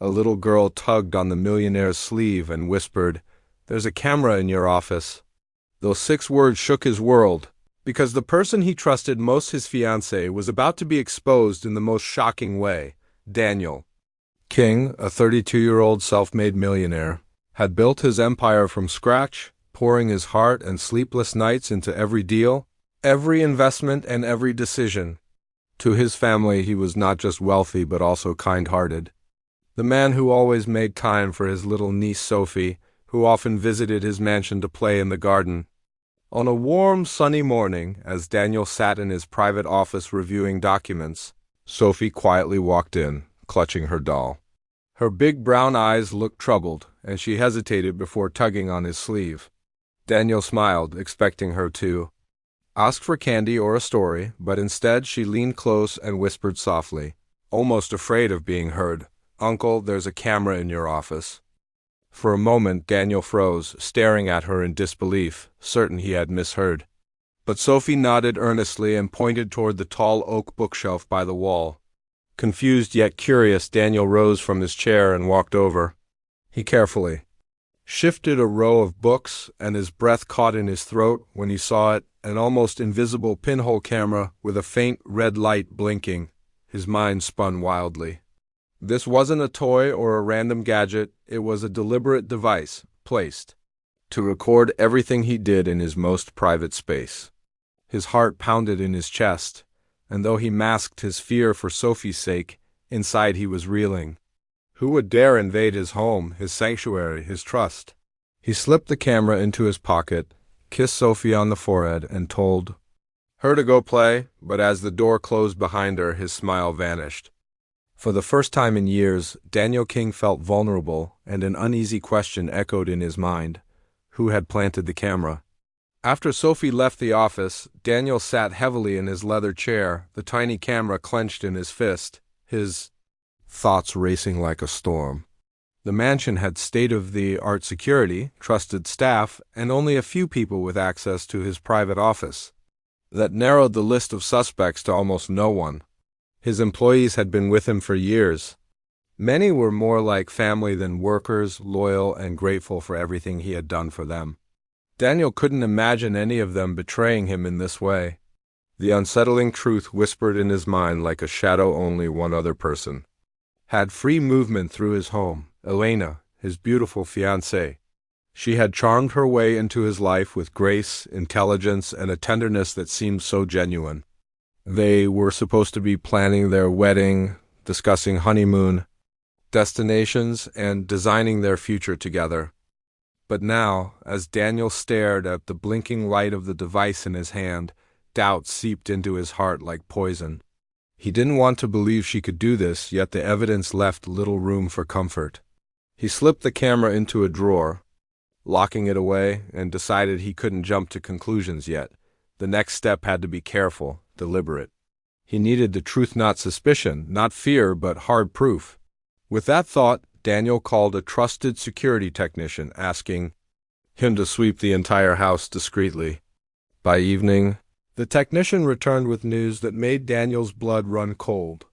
A little girl tugged on the millionaire's sleeve and whispered, "There's a camera in your office." Those 6 words shook his world, because the person he trusted most, his fiancée, was about to be exposed in the most shocking way. Daniel King, a 32-year-old self-made millionaire, had built his empire from scratch, pouring his heart and sleepless nights into every deal, every investment, and every decision. To his family, he was not just wealthy but also kind-hearted. The man who always made time for his little niece Sophie, who often visited his mansion to play in the garden. On a warm, sunny morning, as Daniel sat in his private office reviewing documents, Sophie quietly walked in, clutching her doll. Her big brown eyes looked troubled, and she hesitated before tugging on his sleeve. Daniel smiled, expecting her to ask for candy or a story, but instead she leaned close and whispered softly, almost afraid of being heard, "Uncle, there's a camera in your office." For a moment Daniel froze, staring at her in disbelief, certain he had misheard. But Sophie nodded earnestly and pointed toward the tall oak bookshelf by the wall. Confused yet curious, Daniel rose from his chair and walked over. He carefully shifted a row of books, and his breath caught in his throat when he saw it, an almost invisible pinhole camera with a faint red light blinking. His mind spun wildly. This wasn't a toy or a random gadget, it was a deliberate device, placed to record everything he did in his most private space. His heart pounded in his chest, and though he masked his fear for Sophie's sake, inside he was reeling. Who would dare invade his home, his sanctuary, his trust? He slipped the camera into his pocket, kissed Sophie on the forehead, and told her to go play, but as the door closed behind her, his smile vanished. For the first time in years, Daniel King felt vulnerable, and an uneasy question echoed in his mind. Who had planted the camera? After Sophie left the office, Daniel sat heavily in his leather chair, the tiny camera clenched in his fist, his thoughts racing like a storm. The mansion had state-of-the-art security, trusted staff, and only a few people with access to his private office. That narrowed the list of suspects to almost no one. His employees had been with him for years. Many were more like family than workers, loyal and grateful for everything he had done for them. Daniel couldn't imagine any of them betraying him in this way. The unsettling truth whispered in his mind like a shadow. Only one other person had free movement through his home, Elena, his beautiful fiancée. She had charmed her way into his life with grace, intelligence, and a tenderness that seemed so genuine. They were supposed to be planning their wedding, discussing honeymoon destinations, and designing their future together. But now, as Daniel stared at the blinking light of the device in his hand, doubt seeped into his heart like poison. He didn't want to believe she could do this, yet the evidence left little room for comfort. He slipped the camera into a drawer, locking it away, and decided he couldn't jump to conclusions yet. The next step had to be careful, deliberate. He needed the truth, not suspicion, not fear, but hard proof. With that thought, Daniel called a trusted security technician, asking him to sweep the entire house discreetly. By evening, the technician returned with news that made Daniel's blood run cold.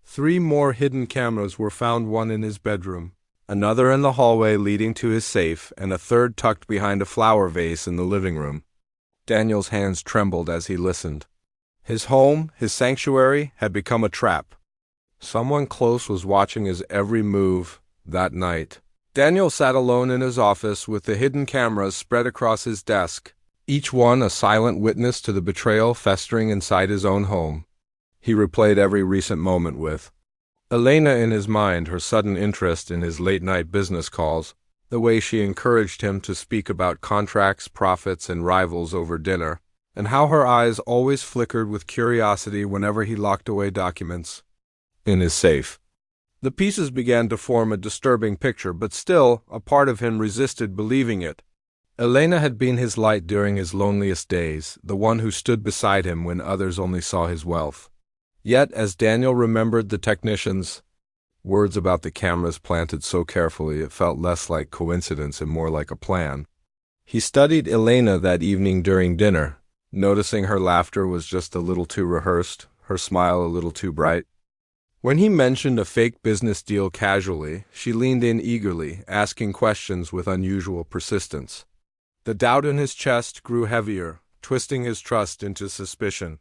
3 more hidden cameras were found, one in his bedroom, another in the hallway leading to his safe, and a third tucked behind a flower vase in the living room. Daniel's hands trembled as he listened. His home, his sanctuary, had become a trap. Someone close was watching his every move that night. Daniel sat alone in his office with the hidden cameras spread across his desk, each one a silent witness to the betrayal festering inside his own home. He replayed every recent moment with Elena in his mind, her sudden interest in his late-night business calls, the way she encouraged him to speak about contracts, profits, and rivals over dinner, and how her eyes always flickered with curiosity whenever he locked away documents in his safe. The pieces began to form a disturbing picture, but still, a part of him resisted believing it. Elena had been his light during his loneliest days, the one who stood beside him when others only saw his wealth. Yet, as Daniel remembered the technician's words about the cameras planted so carefully, it felt less like coincidence and more like a plan. He studied Elena that evening during dinner, noticing her laughter was just a little too rehearsed, her smile a little too bright. When he mentioned a fake business deal casually, she leaned in eagerly, asking questions with unusual persistence. The doubt in his chest grew heavier, twisting his trust into suspicion.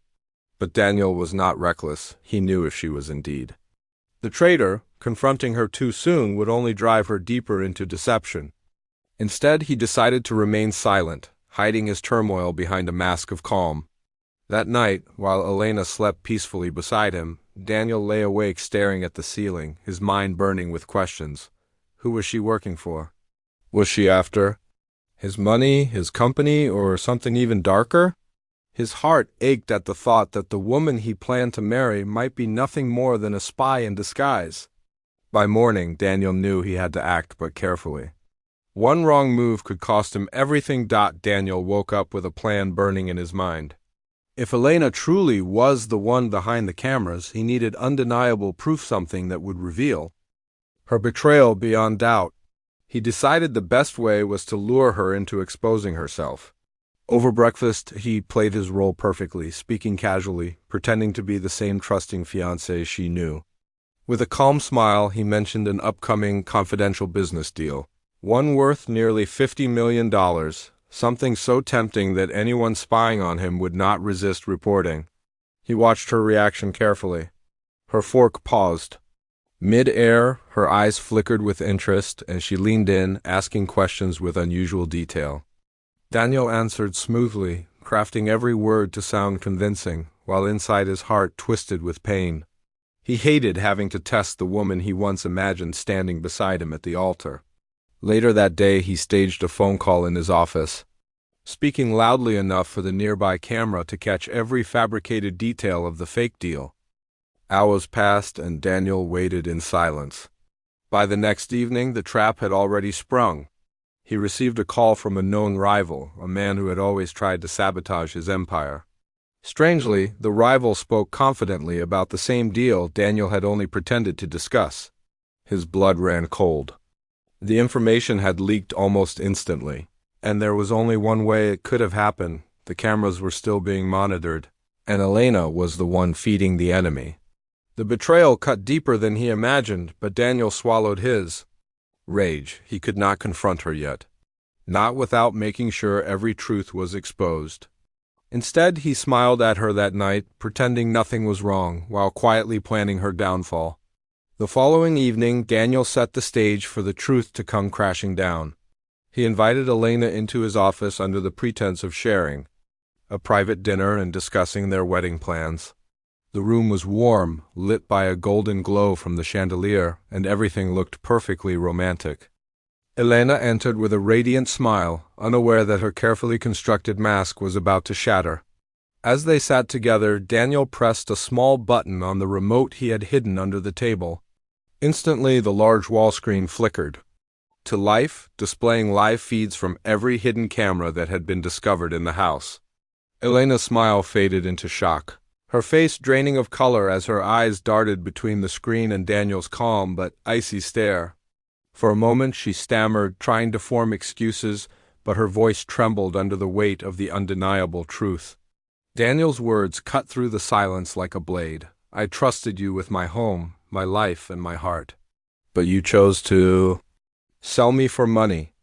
But Daniel was not reckless. He knew if she was indeed. The traitor, confronting her too soon, would only drive her deeper into deception. Instead, he decided to remain silent, hiding his turmoil behind a mask of calm. That night, while Elena slept peacefully beside him, Daniel lay awake staring at the ceiling, his mind burning with questions. Who was she working for? Was she after his money, his company, or something even darker? His heart ached at the thought that the woman he planned to marry might be nothing more than a spy in disguise. By morning, Daniel knew he had to act, but carefully. One wrong move could cost him everything. Daniel woke up with a plan burning in his mind. If Elena truly was the one behind the cameras, he needed undeniable proof, something that would reveal her betrayal beyond doubt. He decided the best way was to lure her into exposing herself. Over breakfast, he played his role perfectly, speaking casually, pretending to be the same trusting fiancée she knew. With a calm smile, he mentioned an upcoming confidential business deal, one worth nearly $50 million, something so tempting that anyone spying on him would not resist reporting. He watched her reaction carefully. Her fork paused. Mid-air, her eyes flickered with interest, and she leaned in, asking questions with unusual detail. Daniel answered smoothly, crafting every word to sound convincing, while inside his heart twisted with pain. He hated having to test the woman he once imagined standing beside him at the altar. Later that day, he staged a phone call in his office, speaking loudly enough for the nearby camera to catch every fabricated detail of the fake deal. Hours passed, and Daniel waited in silence. By the next evening, the trap had already sprung. He received a call from a known rival, a man who had always tried to sabotage his empire. Strangely, the rival spoke confidently about the same deal Daniel had only pretended to discuss. His blood ran cold. The information had leaked almost instantly, and there was only one way it could have happened. The cameras were still being monitored, and Elena was the one feeding the enemy. The betrayal cut deeper than he imagined, but Daniel swallowed his rage. He could not confront her yet, not without making sure every truth was exposed. Instead, he smiled at her that night, pretending nothing was wrong, while quietly planning her downfall. The following evening, Daniel set the stage for the truth to come crashing down. He invited Elena into his office under the pretense of sharing a private dinner and discussing their wedding plans. The room was warm, lit by a golden glow from the chandelier, and everything looked perfectly romantic. Elena entered with a radiant smile, unaware that her carefully constructed mask was about to shatter. As they sat together, Daniel pressed a small button on the remote he had hidden under the table. Instantly, the large wall screen flickered to life, displaying live feeds from every hidden camera that had been discovered in the house. Elena's smile faded into shock, her face draining of color as her eyes darted between the screen and Daniel's calm but icy stare. For a moment she stammered, trying to form excuses, but her voice trembled under the weight of the undeniable truth. Daniel's words cut through the silence like a blade. I trusted you with my home, my life, and my heart. But you chose to sell me for money.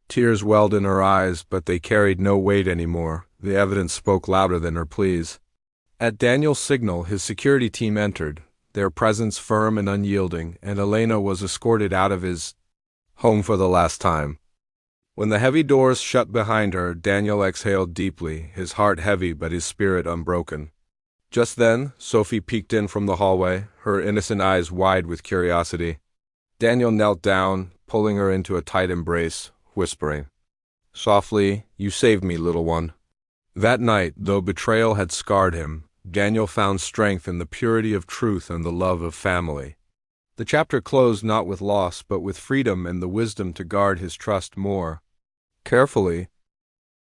Tears welled in her eyes, but they carried no weight anymore. The evidence spoke louder than her pleas. At Daniel's signal, his security team entered, their presence firm and unyielding, and Elena was escorted out of his home for the last time. When the heavy doors shut behind her, Daniel exhaled deeply, his heart heavy but his spirit unbroken. Just then, Sophie peeked in from the hallway, her innocent eyes wide with curiosity. Daniel knelt down, pulling her into a tight embrace, whispering softly, "You saved me, little one." That night, though betrayal had scarred him, Daniel found strength in the purity of truth and the love of family. The chapter closed not with loss, but with freedom and the wisdom to guard his trust more carefully.